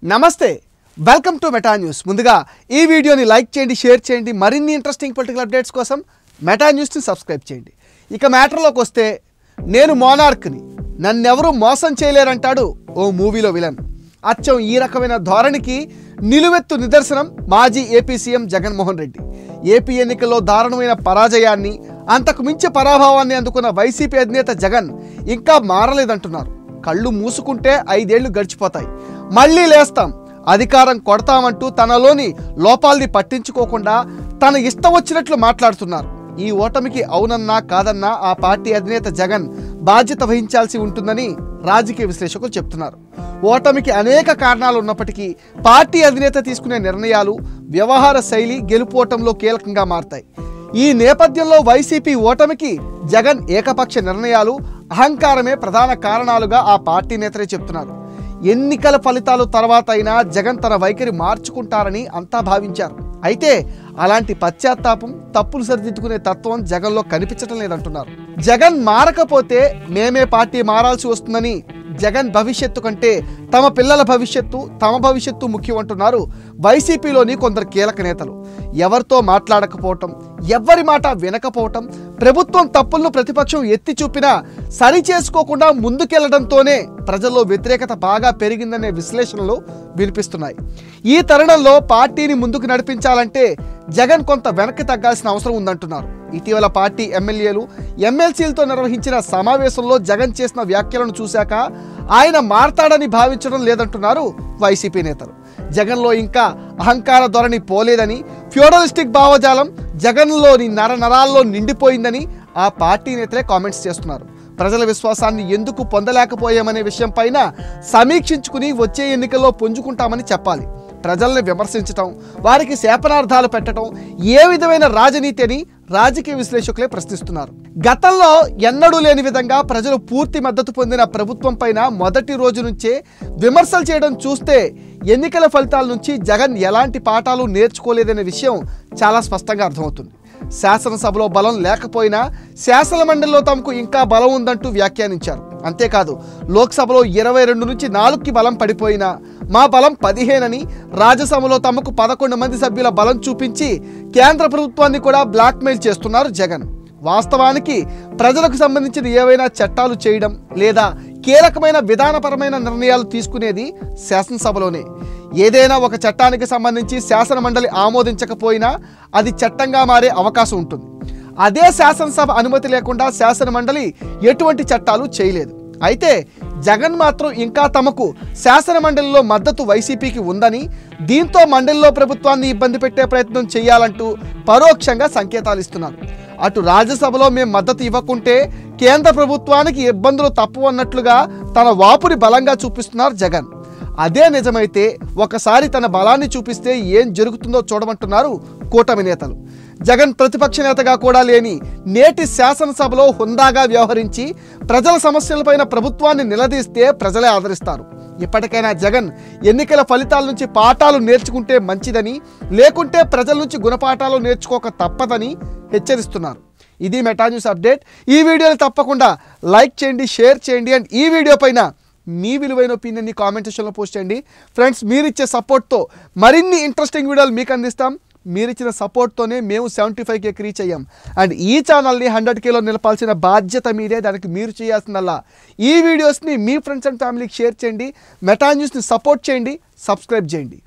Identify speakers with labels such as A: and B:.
A: నమస్తే welcome to meta news. ముందుగా ఈ వీడియోని లైక్ చేయండి, షేర్ చేయండి. మరిన్ని ఇంట్రెస్టింగ్ పొలిటికల్ అప్డేట్స్ కోసం మెటా న్యూస్ని సబ్స్క్రైబ్ చేయండి. ఇక మ్యాటర్లోకి వస్తే, నేను మోనార్క్ని, నన్నెవరూ మోసం చేయలేరంటాడు ఓ మూవీలో విలన్. అచ్చం ఈ రకమైన ధోరణికి నిలువెత్తు నిదర్శనం మాజీ AP CM Jaganmohan Reddy. AP ఎన్నికల్లో దారుణమైన పరాజయాన్ని, అంతకు మించి పరాభవాన్ని అందుకున్న వైసీపీ అధినేత జగన్ ఇంకా మారలేదంటున్నారు. కళ్ళు మూసుకుంటే 5 ఏళ్లు గడిచిపోతాయి, మళ్ళీ లేస్తాం, అధికారం కొడతామంటూ తనలోని లోపాల్ని పట్టించుకోకుండా తన ఇష్టం వచ్చినట్లు మాట్లాడుతున్నారు. ఈ ఓటమికి అవునన్నా కాదన్నా ఆ పార్టీ అధినేత జగన్ బాధ్యత వహించాల్సి ఉంటుందని రాజకీయ విశ్లేషకులు చెప్తున్నారు. ఓటమికి అనేక కారణాలు ఉన్నప్పటికీ పార్టీ అధినేత తీసుకునే నిర్ణయాలు, వ్యవహార శైలి గెలుపోవటంలో కీలకంగా మారతాయి. ఈ నేపథ్యంలో వైసీపీ ఓటమికి జగన్ ఏకపక్ష నిర్ణయాలు, అహంకారమే ప్రధాన కారణాలుగా ఆ పార్టీ నేతలే చెప్తున్నారు. ఎన్నికల ఫలితాలు తర్వాత అయినా జగన్ తన వైఖరి మార్చుకుంటారని అంతా భావించారు. అయితే అలాంటి పశ్చాత్తాపం, తప్పులు సరిదిద్దుకునే తత్వం జగన్లో కనిపించడం లేదంటున్నారు. జగన్ మారకపోతే మేమే పార్టీ మారాల్సి వస్తుందని, జగన్ భవిష్యత్తు కంటే తమ పిల్లల భవిష్యత్తు, తమ భవిష్యత్తు ముఖ్యం అంటున్నారు వైసీపీలోని కొందరు కీలక నేతలు. ఎవరితో మాట్లాడకపోవటం, ఎవ్వరి మాట వినకపోవటం, ప్రభుత్వం తప్పులను ప్రతిపక్షం ఎత్తి చూపినా సరి చేసుకోకుండా ముందుకెళ్లడంతోనే ప్రజల్లో వ్యతిరేకత బాగా పెరిగిందనే విశ్లేషణలు వినిపిస్తున్నాయి. ఈ తరుణంలో పార్టీని ముందుకు నడిపించాలంటే జగన్ కొంత వెనక్కి తగ్గాల్సిన అవసరం ఉందంటున్నారు. ఇటీవల పార్టీ ఎమ్మెల్యేలు, ఎమ్మెల్సీలతో నిర్వహించిన సమావేశంలో జగన్ చేసిన వ్యాఖ్యలను చూశాక ఆయన మారతాడని భావించడం లేదంటున్నారు వైసీపీ నేతలు. జగన్లో ఇంకా అహంకార ధోరణి పోలేదని, ఫ్యూడలిస్టిక్ భావజాలం జగన్లోని నరాల్లో నిండిపోయిందని ఆ పార్టీ నేతలే కామెంట్స్ చేస్తున్నారు. ప్రజల విశ్వాసాన్ని ఎందుకు పొందలేకపోయామనే విషయం పైన సమీక్షించుకుని వచ్చే ఎన్నికల్లో పుంజుకుంటామని చెప్పాలి. ప్రజల్ని విమర్శించటం, వారికి శాపనార్థాలు పెట్టడం ఏ విధమైన రాజనీతి అని రాజకీయ విశ్లేషకులే ప్రశ్నిస్తున్నారు. గతంలో ఎన్నడూ లేని విధంగా ప్రజలు పూర్తి మద్దతు పొందిన ప్రభుత్వం పైన మొదటి రోజు నుంచే విమర్శలు చేయడం చూస్తే ఎన్నికల ఫలితాల నుంచి జగన్ ఎలాంటి పాఠాలు నేర్చుకోలేదనే విషయం చాలా స్పష్టంగా అర్థమవుతుంది. శాసనసభలో బలం లేకపోయినా శాసన మండలిలో తమకు ఇంకా బలం ఉందంటూ వ్యాఖ్యానించారు. అంతేకాదు, లోక్సభలో 22 నుంచి 4కి బలం పడిపోయినా మా బలం 15 అని, రాజ్యసభలో తమకు 11 మంది సభ్యుల బలం చూపించి కేంద్ర ప్రభుత్వాన్ని కూడా బ్లాక్మెయిల్ చేస్తున్నారు జగన్. వాస్తవానికి ప్రజలకు సంబంధించిన ఏవైనా చట్టాలు చేయడం లేదా కీలకమైన విధానపరమైన నిర్ణయాలు తీసుకునేది శాసనసభలోనే. ఏదైనా ఒక చట్టానికి సంబంధించి శాసన మండలి ఆమోదించకపోయినా అది చట్టంగా మారే అవకాశం ఉంటుంది. అదే శాసనసభ అనుమతి లేకుండా శాసన మండలి ఎటువంటి చట్టాలు చేయలేదు. అయితే జగన్ మాత్రం ఇంకా తమకు శాసన మండలిలో మద్దతు వైసీపీకి ఉందని, దీంతో మండలిలో ప్రభుత్వాన్ని ఇబ్బంది పెట్టే ప్రయత్నం చేయాలంటూ పరోక్షంగా సంకేతాలు ఇస్తున్నారు. అటు రాజ్యసభలో మేము మద్దతు ఇవ్వకుంటే కేంద్ర ప్రభుత్వానికి ఇబ్బందులు తప్పు అన్నట్లుగా తన వాపుని బలంగా చూపిస్తున్నారు జగన్. అదే నిజమైతే ఒకసారి తన బలాన్ని చూపిస్తే ఏం జరుగుతుందో చూడమంటున్నారు కూటమి నేతలు. జగన్ ప్రతిపక్ష నేతగా కూడా లేని నేటి శాసనసభలో హుందాగా వ్యవహరించి ప్రజల సమస్యలపైన ప్రభుత్వాన్ని నిలదీస్తే ప్రజలే ఆదరిస్తారు. ఇప్పటికైనా జగన్ ఎన్నికల ఫలితాల నుంచి పాఠాలు నేర్చుకుంటే మంచిదని, లేకుంటే ప్రజల నుంచి గుణపాఠాలు నేర్చుకోక తప్పదని హెచ్చరిస్తున్నారు. ఇది మెటా న్యూస్ అప్డేట్. ఈ వీడియోని తప్పకుండా లైక్ చేయండి, షేర్ చేయండి. అండ్ ఈ వీడియో పైన మీ విలువైన ఒపీనియన్ని కామెంట్ సెక్షన్లో పోస్ట్ చేయండి. ఫ్రెండ్స్, మీరిచ్చే సపోర్ట్తో మరిన్ని ఇంట్రెస్టింగ్ వీడియోలు మీకు అందిస్తాం. మీరిచ్చిన సపోర్ట్తోనే మేము 75Kకి రీచ్ అయ్యాం. అండ్ ఈ ఛానల్ని 100Kలో నిలపాల్సిన బాధ్యత మీదే. దానికి మీరు చేయాల్సిందల్లా ఈ వీడియోస్ని మీ ఫ్రెండ్స్ అండ్ ఫ్యామిలీకి షేర్ చేయండి, మెటా న్యూస్ని సపోర్ట్ చేయండి, సబ్స్క్రైబ్ చేయండి.